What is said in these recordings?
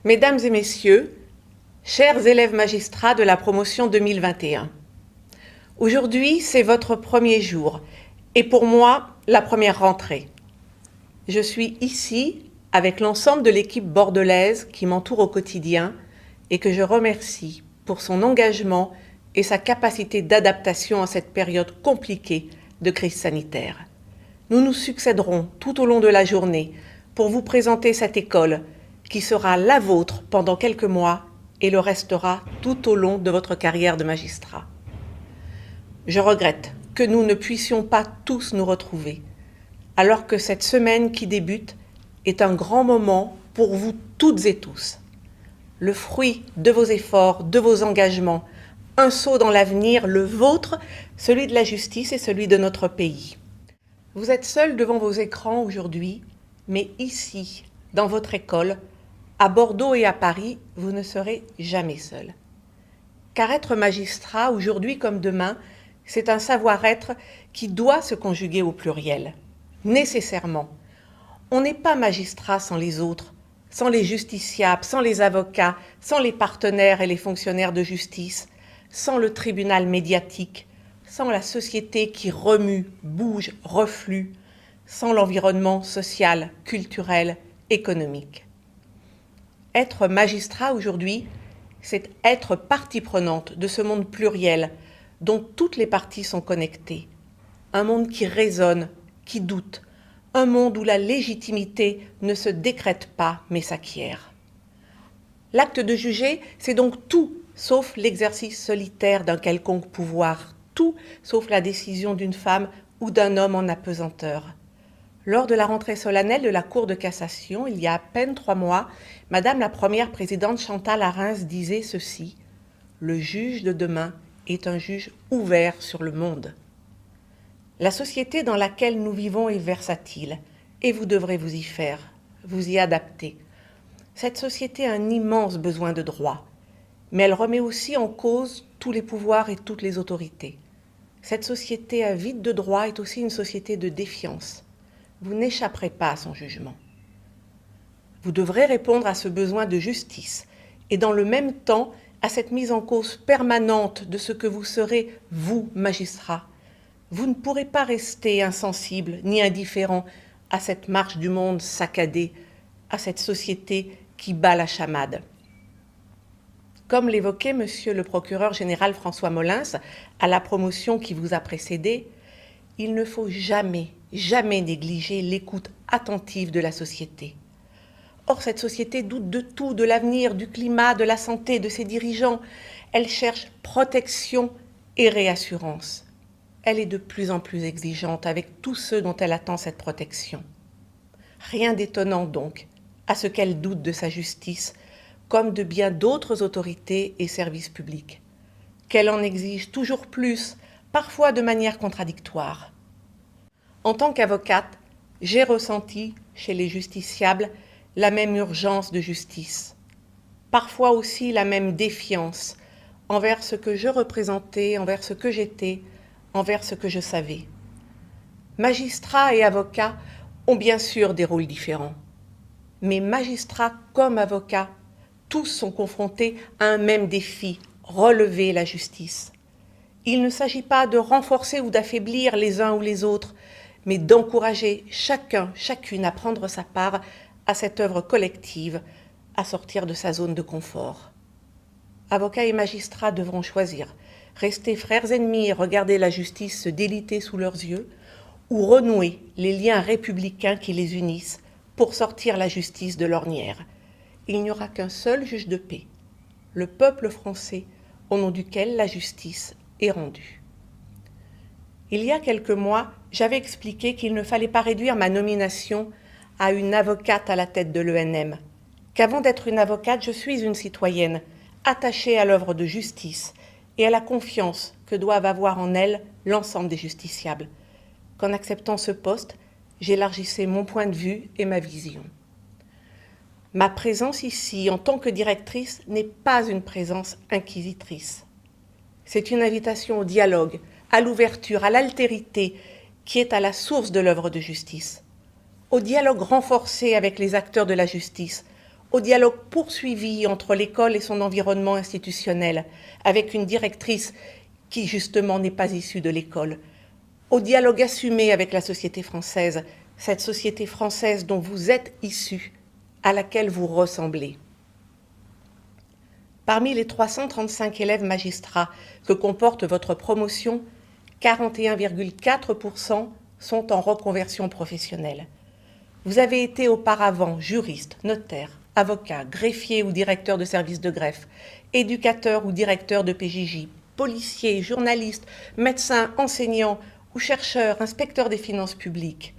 Mesdames et messieurs, chers élèves magistrats de la promotion 2021, aujourd'hui c'est votre premier jour et pour moi la première rentrée. Je suis ici avec l'ensemble de l'équipe bordelaise qui m'entoure au quotidien et que je remercie pour son engagement et sa capacité d'adaptation à cette période compliquée de crise sanitaire. Nous nous succéderons tout au long de la journée pour vous présenter cette école qui sera la vôtre pendant quelques mois et le restera tout au long de votre carrière de magistrat. Je regrette que nous ne puissions pas tous nous retrouver, alors que cette semaine qui débute est un grand moment pour vous toutes et tous. Le fruit de vos efforts, de vos engagements, un saut dans l'avenir, le vôtre, celui de la justice et celui de notre pays. Vous êtes seuls devant vos écrans aujourd'hui, mais ici, dans votre école, à Bordeaux et à Paris, vous ne serez jamais seuls. Car être magistrat, aujourd'hui comme demain, c'est un savoir-être qui doit se conjuguer au pluriel, nécessairement. On n'est pas magistrat sans les autres, sans les justiciables, sans les avocats, sans les partenaires et les fonctionnaires de justice, sans le tribunal médiatique, sans la société qui remue, bouge, reflue, sans l'environnement social, culturel, économique. Être magistrat aujourd'hui, c'est être partie prenante de ce monde pluriel dont toutes les parties sont connectées. Un monde qui résonne, qui doute, un monde où la légitimité ne se décrète pas mais s'acquiert. L'acte de juger, c'est donc tout sauf l'exercice solitaire d'un quelconque pouvoir, tout sauf la décision d'une femme ou d'un homme en apesanteur. Lors de la rentrée solennelle de la Cour de cassation, il y a à peine 3 mois, Madame la première présidente Chantal Arens disait ceci: « Le juge de demain est un juge ouvert sur le monde. » La société dans laquelle nous vivons est versatile et vous devrez vous y faire, vous y adapter. Cette société a un immense besoin de droits, mais elle remet aussi en cause tous les pouvoirs et toutes les autorités. Cette société avide de droits est aussi une société de défiance. Vous n'échapperez pas à son jugement. Vous devrez répondre à ce besoin de justice et dans le même temps à cette mise en cause permanente de ce que vous serez, vous, magistrat. Vous ne pourrez pas rester insensible ni indifférent à cette marche du monde saccadée, à cette société qui bat la chamade. Comme l'évoquait monsieur le procureur général François Molins à la promotion qui vous a précédé, il ne faut jamais négliger l'écoute attentive de la société. Or, cette société doute de tout, de l'avenir, du climat, de la santé, de ses dirigeants. Elle cherche protection et réassurance. Elle est de plus en plus exigeante avec tous ceux dont elle attend cette protection. Rien d'étonnant donc à ce qu'elle doute de sa justice, comme de bien d'autres autorités et services publics. Qu'elle en exige toujours plus, parfois de manière contradictoire. En tant qu'avocate, j'ai ressenti chez les justiciables la même urgence de justice, parfois aussi la même défiance envers ce que je représentais, envers ce que j'étais, envers ce que je savais. Magistrats et avocats ont bien sûr des rôles différents, mais magistrats comme avocats, tous sont confrontés à un même défi, relever la justice. Il ne s'agit pas de renforcer ou d'affaiblir les uns ou les autres, mais d'encourager chacun, chacune à prendre sa part à cette œuvre collective, à sortir de sa zone de confort. Avocats et magistrats devront choisir, rester frères ennemis et regarder la justice se déliter sous leurs yeux, ou renouer les liens républicains qui les unissent pour sortir la justice de l'ornière. Il n'y aura qu'un seul juge de paix, le peuple français, au nom duquel la justice est rendue. Il y a quelques mois, j'avais expliqué qu'il ne fallait pas réduire ma nomination à une avocate à la tête de l'ENM, qu'avant d'être une avocate, je suis une citoyenne, attachée à l'œuvre de justice et à la confiance que doivent avoir en elle l'ensemble des justiciables. Qu'en acceptant ce poste, j'élargissais mon point de vue et ma vision. Ma présence ici, en tant que directrice, n'est pas une présence inquisitrice. C'est une invitation au dialogue, à l'ouverture, à l'altérité, qui est à la source de l'œuvre de justice. Au dialogue renforcé avec les acteurs de la justice, au dialogue poursuivi entre l'école et son environnement institutionnel, avec une directrice qui justement n'est pas issue de l'école, au dialogue assumé avec la société française, cette société française dont vous êtes issus, à laquelle vous ressemblez. Parmi les 335 élèves magistrats que comporte votre promotion, 41,4% sont en reconversion professionnelle. Vous avez été auparavant juriste, notaire, avocat, greffier ou directeur de service de greffe, éducateur ou directeur de PJJ, policier, journaliste, médecin, enseignant ou chercheur, inspecteur des finances publiques.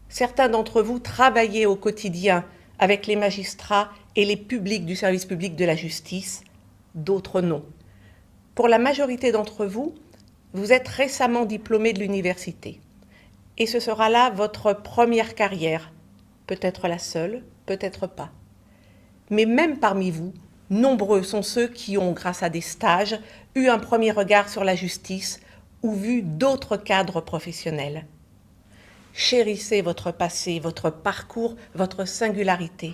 Certains d'entre vous travaillaient au quotidien avec les magistrats et les publics du service public de la justice, d'autres non. Pour la majorité d'entre vous, vous êtes récemment diplômés de l'université. Et ce sera là votre première carrière, peut-être la seule, peut-être pas. Mais même parmi vous, nombreux sont ceux qui ont, grâce à des stages, eu un premier regard sur la justice ou vu d'autres cadres professionnels. Chérissez votre passé, votre parcours, votre singularité.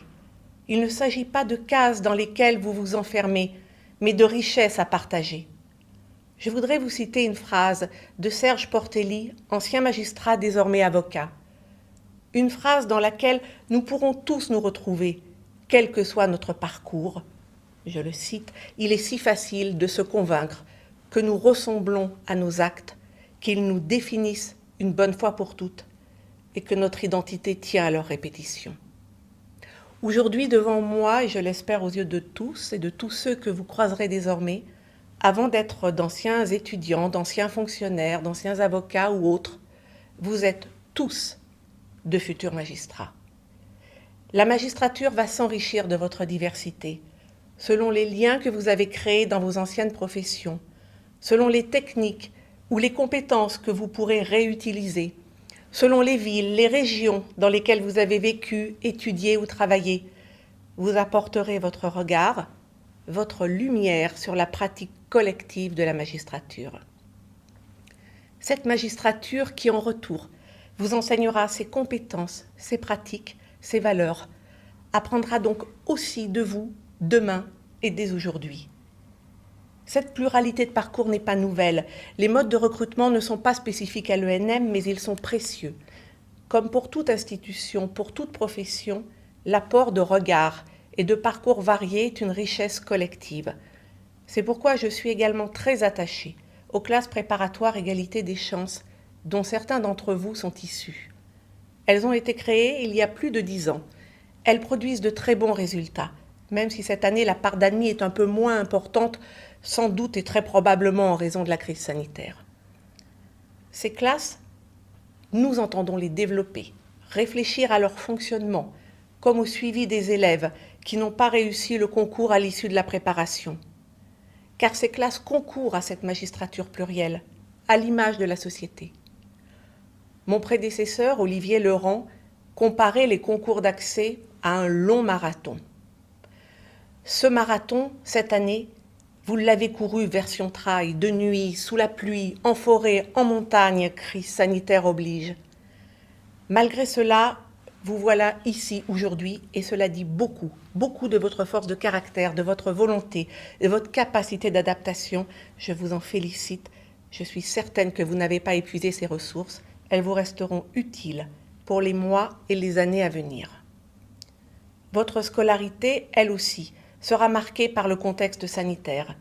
Il ne s'agit pas de cases dans lesquelles vous vous enfermez, mais de richesses à partager. Je voudrais vous citer une phrase de Serge Portelli, ancien magistrat désormais avocat. Une phrase dans laquelle nous pourrons tous nous retrouver, quel que soit notre parcours. Je le cite, « Il est si facile de se convaincre que nous ressemblons à nos actes, qu'ils nous définissent une bonne fois pour toutes et que notre identité tient à leur répétition. » Aujourd'hui, devant moi, et je l'espère aux yeux de tous et de tous ceux que vous croiserez désormais, avant d'être d'anciens étudiants, d'anciens fonctionnaires, d'anciens avocats ou autres, vous êtes tous de futurs magistrats. La magistrature va s'enrichir de votre diversité, selon les liens que vous avez créés dans vos anciennes professions, selon les techniques ou les compétences que vous pourrez réutiliser, selon les villes, les régions dans lesquelles vous avez vécu, étudié ou travaillé. Vous apporterez votre regard, votre lumière sur la pratique collective de la magistrature. Cette magistrature qui, en retour, vous enseignera ses compétences, ses pratiques, ses valeurs, apprendra donc aussi de vous, demain et dès aujourd'hui. Cette pluralité de parcours n'est pas nouvelle. Les modes de recrutement ne sont pas spécifiques à l'ENM, mais ils sont précieux. Comme pour toute institution, pour toute profession, l'apport de regards et de parcours variés est une richesse collective. C'est pourquoi je suis également très attachée aux classes préparatoires égalité des chances, dont certains d'entre vous sont issus. Elles ont été créées il y a plus de 10 ans. Elles produisent de très bons résultats, même si cette année la part d'admis est un peu moins importante, sans doute et très probablement en raison de la crise sanitaire. Ces classes, nous entendons les développer, réfléchir à leur fonctionnement, comme au suivi des élèves qui n'ont pas réussi le concours à l'issue de la préparation. Car ces classes concourent à cette magistrature plurielle, à l'image de la société. Mon prédécesseur, Olivier Leurent, comparait les concours d'accès à un long marathon. Ce marathon, cette année, vous l'avez couru version trail, de nuit, sous la pluie, en forêt, en montagne, crise sanitaire oblige. Malgré cela, vous voilà ici aujourd'hui et cela dit beaucoup, beaucoup de votre force de caractère, de votre volonté, de votre capacité d'adaptation. Je vous en félicite. Je suis certaine que vous n'avez pas épuisé ces ressources. Elles vous resteront utiles pour les mois et les années à venir. Votre scolarité, elle aussi, sera marquée par le contexte sanitaire.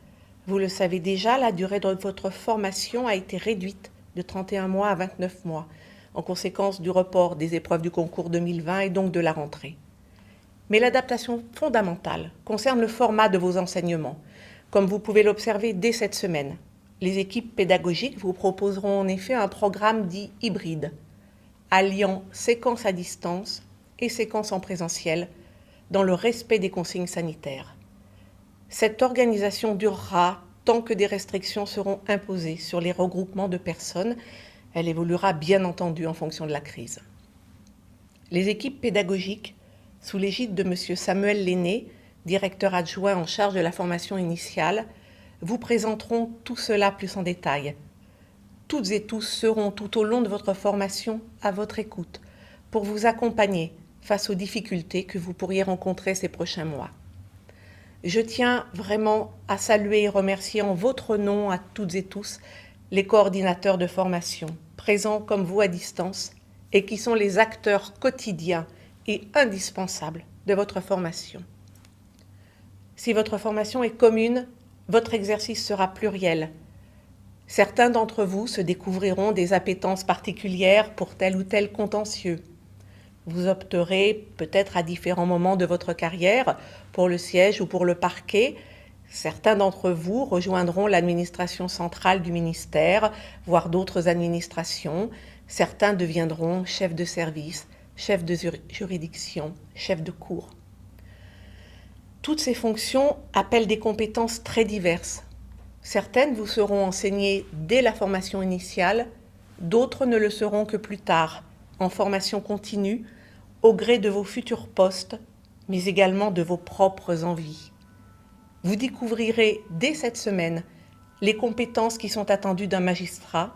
Vous le savez déjà, la durée de votre formation a été réduite de 31 mois à 29 mois, en conséquence du report des épreuves du concours 2020 et donc de la rentrée. Mais l'adaptation fondamentale concerne le format de vos enseignements, comme vous pouvez l'observer dès cette semaine. Les équipes pédagogiques vous proposeront en effet un programme dit hybride, alliant séquences à distance et séquences en présentiel, dans le respect des consignes sanitaires. Cette organisation durera tant que des restrictions seront imposées sur les regroupements de personnes. Elle évoluera bien entendu en fonction de la crise. Les équipes pédagogiques, sous l'égide de M. Samuel Lenné, directeur adjoint en charge de la formation initiale, vous présenteront tout cela plus en détail. Toutes et tous seront tout au long de votre formation à votre écoute pour vous accompagner face aux difficultés que vous pourriez rencontrer ces prochains mois. Je tiens vraiment à saluer et remercier en votre nom à toutes et tous les coordinateurs de formation, présents comme vous à distance et qui sont les acteurs quotidiens et indispensables de votre formation. Si votre formation est commune, votre exercice sera pluriel. Certains d'entre vous se découvriront des appétences particulières pour tel ou tel contentieux. Vous opterez peut-être à différents moments de votre carrière pour le siège ou pour le parquet. Certains d'entre vous rejoindront l'administration centrale du ministère, voire d'autres administrations. Certains deviendront chefs de service, chefs de juridiction, chefs de cour. Toutes ces fonctions appellent des compétences très diverses. Certaines vous seront enseignées dès la formation initiale, d'autres ne le seront que plus tard, en formation continue, au gré de vos futurs postes, mais également de vos propres envies. Vous découvrirez dès cette semaine les compétences qui sont attendues d'un magistrat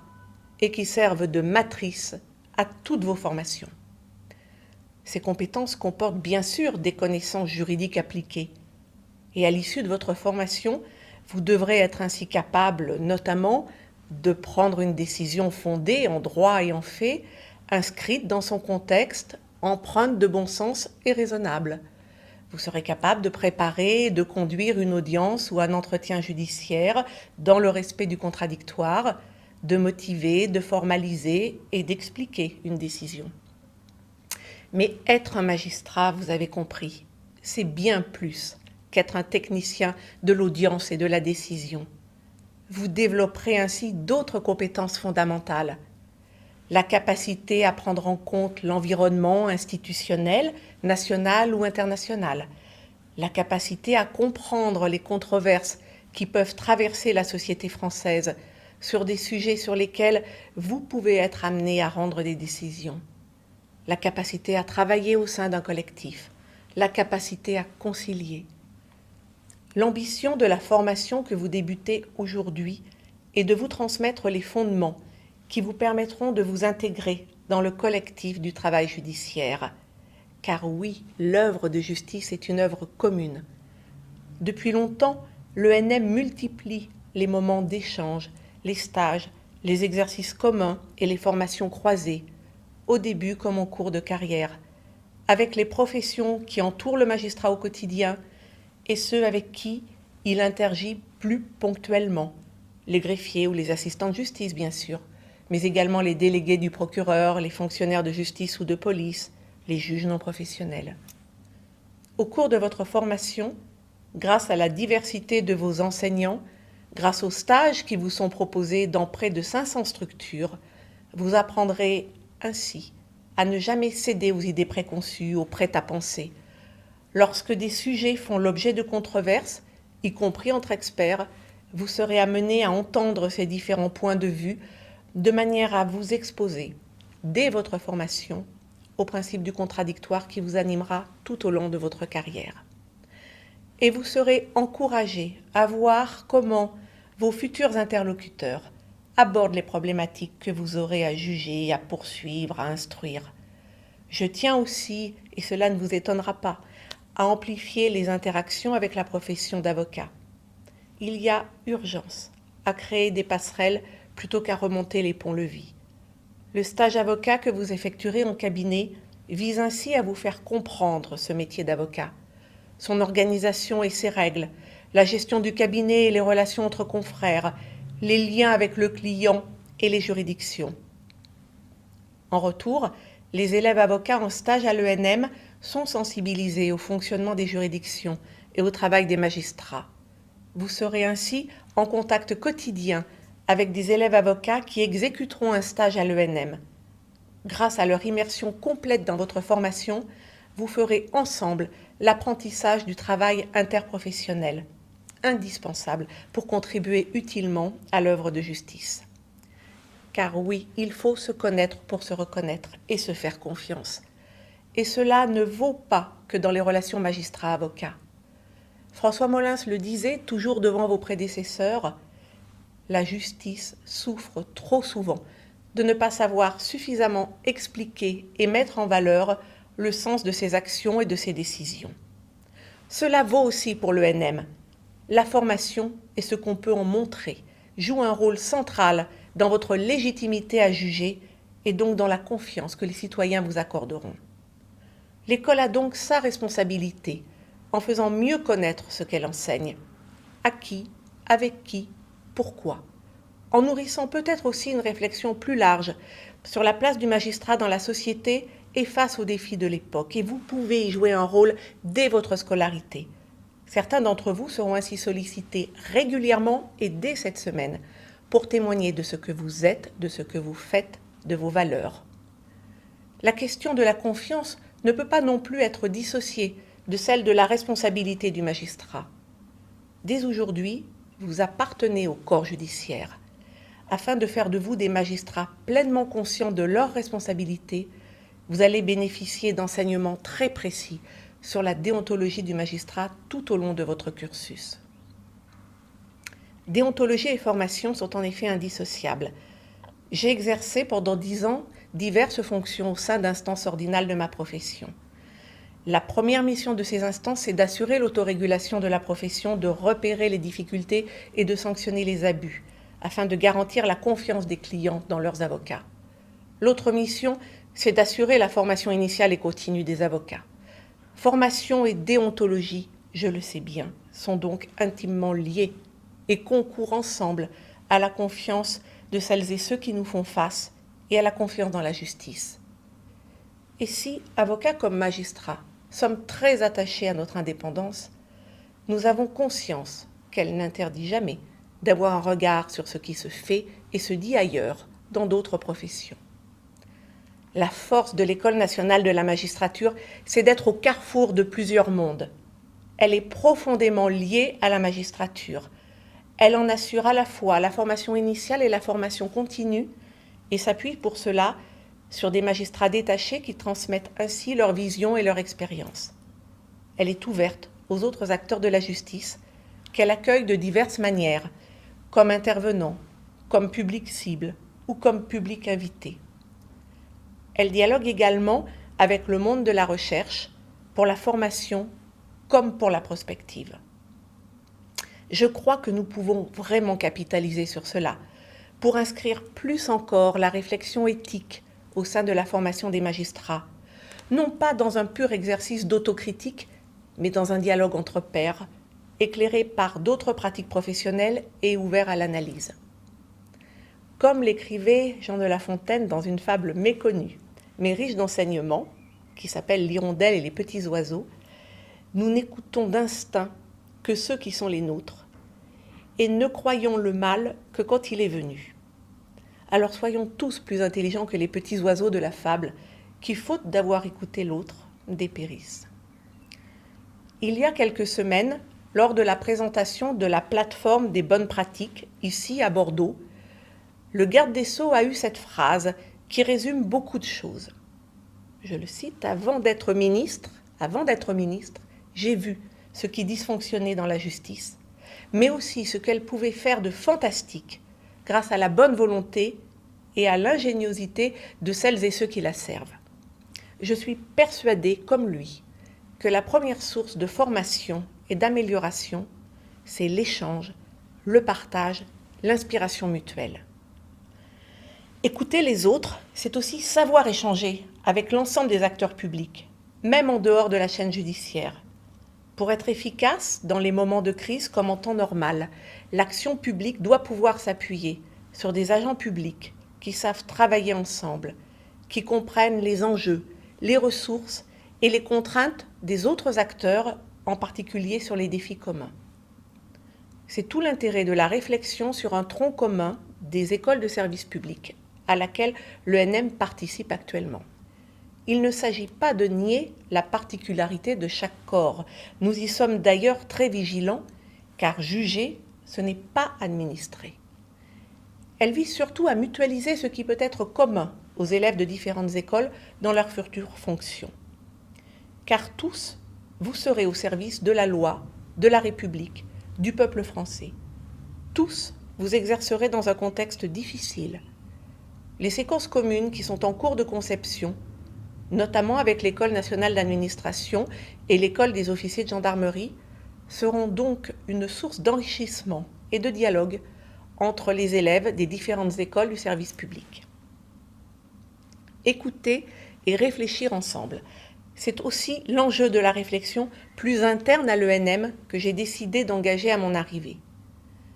et qui servent de matrice à toutes vos formations. Ces compétences comportent bien sûr des connaissances juridiques appliquées. Et à l'issue de votre formation, vous devrez être ainsi capable, notamment, de prendre une décision fondée en droit et en fait, inscrite dans son contexte, empreinte de bon sens et raisonnable. Vous serez capable de préparer et de conduire une audience ou un entretien judiciaire dans le respect du contradictoire, de motiver, de formaliser et d'expliquer une décision. Mais être un magistrat, vous avez compris, c'est bien plus qu'être un technicien de l'audience et de la décision. Vous développerez ainsi d'autres compétences fondamentales. La capacité à prendre en compte l'environnement institutionnel, national ou international. La capacité à comprendre les controverses qui peuvent traverser la société française sur des sujets sur lesquels vous pouvez être amené à rendre des décisions. La capacité à travailler au sein d'un collectif. La capacité à concilier. L'ambition de la formation que vous débutez aujourd'hui est de vous transmettre les fondements qui vous permettront de vous intégrer dans le collectif du travail judiciaire. Car oui, l'œuvre de justice est une œuvre commune. Depuis longtemps, l'ENM multiplie les moments d'échange, les stages, les exercices communs et les formations croisées, au début comme en cours de carrière, avec les professions qui entourent le magistrat au quotidien et ceux avec qui il interagit plus ponctuellement, les greffiers ou les assistants de justice bien sûr, mais également les délégués du procureur, les fonctionnaires de justice ou de police, les juges non professionnels. Au cours de votre formation, grâce à la diversité de vos enseignants, grâce aux stages qui vous sont proposés dans près de 500 structures, vous apprendrez ainsi à ne jamais céder aux idées préconçues, aux prêt-à-penser. Lorsque des sujets font l'objet de controverses, y compris entre experts, vous serez amené à entendre ces différents points de vue de manière à vous exposer, dès votre formation, au principe du contradictoire qui vous animera tout au long de votre carrière. Et vous serez encouragé à voir comment vos futurs interlocuteurs abordent les problématiques que vous aurez à juger, à poursuivre, à instruire. Je tiens aussi, et cela ne vous étonnera pas, à amplifier les interactions avec la profession d'avocat. Il y a urgence à créer des passerelles plutôt qu'à remonter les ponts-levis. Le stage avocat que vous effectuerez en cabinet vise ainsi à vous faire comprendre ce métier d'avocat, son organisation et ses règles, la gestion du cabinet et les relations entre confrères, les liens avec le client et les juridictions. En retour, les élèves avocats en stage à l'ENM sont sensibilisés au fonctionnement des juridictions et au travail des magistrats. Vous serez ainsi en contact quotidien avec des élèves avocats qui exécuteront un stage à l'ENM. Grâce à leur immersion complète dans votre formation, vous ferez ensemble l'apprentissage du travail interprofessionnel, indispensable pour contribuer utilement à l'œuvre de justice. Car oui, il faut se connaître pour se reconnaître et se faire confiance. Et cela ne vaut pas que dans les relations magistrat-avocat. François Molins le disait toujours devant vos prédécesseurs, la justice souffre trop souvent de ne pas savoir suffisamment expliquer et mettre en valeur le sens de ses actions et de ses décisions. Cela vaut aussi pour l'ENM. La formation et ce qu'on peut en montrer joue un rôle central dans votre légitimité à juger et donc dans la confiance que les citoyens vous accorderont. L'école a donc sa responsabilité en faisant mieux connaître ce qu'elle enseigne. À qui, avec qui, pourquoi. En nourrissant peut-être aussi une réflexion plus large sur la place du magistrat dans la société et face aux défis de l'époque. Et vous pouvez y jouer un rôle dès votre scolarité. Certains d'entre vous seront ainsi sollicités régulièrement et dès cette semaine pour témoigner de ce que vous êtes, de ce que vous faites, de vos valeurs. La question de la confiance ne peut pas non plus être dissociée de celle de la responsabilité du magistrat. Dès aujourd'hui, vous appartenez au corps judiciaire. Afin de faire de vous des magistrats pleinement conscients de leurs responsabilités, vous allez bénéficier d'enseignements très précis sur la déontologie du magistrat tout au long de votre cursus. Déontologie et formation sont en effet indissociables. J'ai exercé pendant 10 ans diverses fonctions au sein d'instances ordinales de ma profession. La première mission de ces instances est d'assurer l'autorégulation de la profession, de repérer les difficultés et de sanctionner les abus, afin de garantir la confiance des clients dans leurs avocats. L'autre mission, c'est d'assurer la formation initiale et continue des avocats. Formation et déontologie, je le sais bien, sont donc intimement liés et concourent ensemble à la confiance de celles et ceux qui nous font face et à la confiance dans la justice. Et si, avocats comme magistrats, sommes très attachés à notre indépendance, nous avons conscience qu'elle n'interdit jamais d'avoir un regard sur ce qui se fait et se dit ailleurs, dans d'autres professions. La force de l'École nationale de la magistrature, c'est d'être au carrefour de plusieurs mondes. Elle est profondément liée à la magistrature. Elle en assure à la fois la formation initiale et la formation continue et s'appuie pour cela sur des magistrats détachés qui transmettent ainsi leur vision et leur expérience. Elle est ouverte aux autres acteurs de la justice qu'elle accueille de diverses manières, comme intervenants, comme public cible ou comme public invité. Elle dialogue également avec le monde de la recherche pour la formation comme pour la prospective. Je crois que nous pouvons vraiment capitaliser sur cela pour inscrire plus encore la réflexion éthique au sein de la formation des magistrats, non pas dans un pur exercice d'autocritique, mais dans un dialogue entre pairs, éclairé par d'autres pratiques professionnelles et ouvert à l'analyse. Comme l'écrivait Jean de La Fontaine dans une fable méconnue, mais riche d'enseignements, qui s'appelle L'hirondelle et les petits oiseaux, nous n'écoutons d'instinct que ceux qui sont les nôtres, et ne croyons le mal que quand il est venu. Alors soyons tous plus intelligents que les petits oiseaux de la fable, qui, faute d'avoir écouté l'autre, dépérissent. Il y a quelques semaines, lors de la présentation de la plateforme des bonnes pratiques, ici à Bordeaux, le garde des Sceaux a eu cette phrase qui résume beaucoup de choses. Je le cite, avant d'être ministre, j'ai vu ce qui dysfonctionnait dans la justice, mais aussi ce qu'elle pouvait faire de fantastique grâce à la bonne volonté et à l'ingéniosité de celles et ceux qui la servent. Je suis persuadée, comme lui, que la première source de formation et d'amélioration, c'est l'échange, le partage, l'inspiration mutuelle. Écouter les autres, c'est aussi savoir échanger avec l'ensemble des acteurs publics, même en dehors de la chaîne judiciaire. Pour être efficace dans les moments de crise comme en temps normal, l'action publique doit pouvoir s'appuyer sur des agents publics qui savent travailler ensemble, qui comprennent les enjeux, les ressources et les contraintes des autres acteurs, en particulier sur les défis communs. C'est tout l'intérêt de la réflexion sur un tronc commun des écoles de service public, à laquelle l'ENM participe actuellement. Il ne s'agit pas de nier la particularité de chaque corps. Nous y sommes d'ailleurs très vigilants, car juger, ce n'est pas administrer. Elle vise surtout à mutualiser ce qui peut être commun aux élèves de différentes écoles dans leurs futures fonctions. Car tous, vous serez au service de la loi, de la République, du peuple français. Tous, vous exercerez dans un contexte difficile. Les séquences communes qui sont en cours de conception notamment avec l'École nationale d'administration et l'École des officiers de gendarmerie, seront donc une source d'enrichissement et de dialogue entre les élèves des différentes écoles du service public. Écouter et réfléchir ensemble. C'est aussi l'enjeu de la réflexion plus interne à l'ENM que j'ai décidé d'engager à mon arrivée.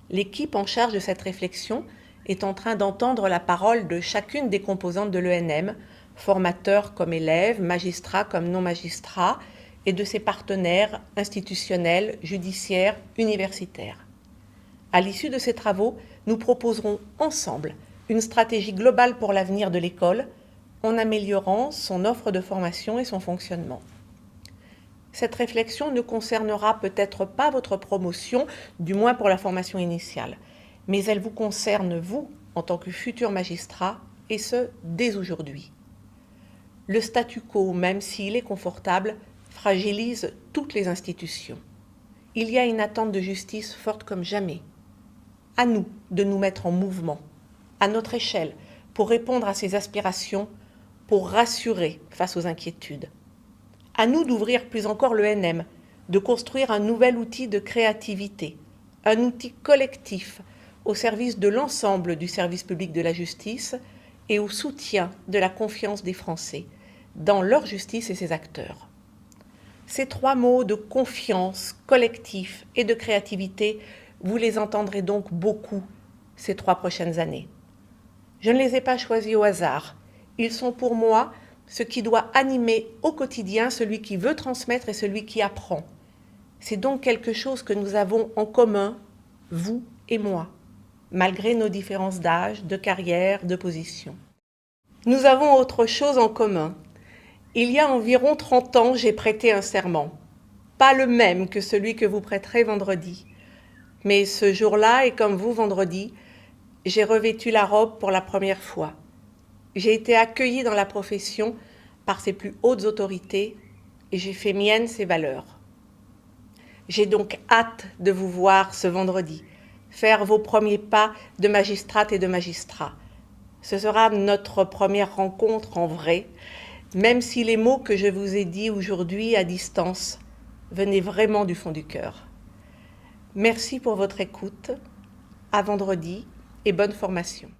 L'équipe en charge de cette réflexion est en train d'entendre la parole de chacune des composantes de l'ENM, formateurs comme élèves, magistrats comme non-magistrats, et de ses partenaires institutionnels, judiciaires, universitaires. À l'issue de ces travaux, nous proposerons ensemble une stratégie globale pour l'avenir de l'école, en améliorant son offre de formation et son fonctionnement. Cette réflexion ne concernera peut-être pas votre promotion, du moins pour la formation initiale, mais elle vous concerne, vous, en tant que futur magistrat, et ce, dès aujourd'hui. Le statu quo, même s'il est confortable, fragilise toutes les institutions. Il y a une attente de justice forte comme jamais. À nous de nous mettre en mouvement, à notre échelle, pour répondre à ces aspirations, pour rassurer face aux inquiétudes. À nous d'ouvrir plus encore l'ENM, de construire un nouvel outil de créativité, un outil collectif au service de l'ensemble du service public de la justice et au soutien de la confiance des Français dans leur justice et ses acteurs. Ces trois mots de confiance, collectif et de créativité, vous les entendrez donc beaucoup ces 3 prochaines années. Je ne les ai pas choisis au hasard. Ils sont pour moi ce qui doit animer au quotidien celui qui veut transmettre et celui qui apprend. C'est donc quelque chose que nous avons en commun, vous et moi, malgré nos différences d'âge, de carrière, de position. Nous avons autre chose en commun. Il y a environ 30 ans, j'ai prêté un serment. Pas le même que celui que vous prêterez vendredi. Mais ce jour-là, et comme vous vendredi, j'ai revêtu la robe pour la première fois. J'ai été accueillie dans la profession par ses plus hautes autorités et j'ai fait mienne ses valeurs. J'ai donc hâte de vous voir ce vendredi, faire vos premiers pas de magistrate et de magistrat. Ce sera notre première rencontre en vrai, même si les mots que je vous ai dits aujourd'hui à distance venaient vraiment du fond du cœur. Merci pour votre écoute. À vendredi et bonne formation.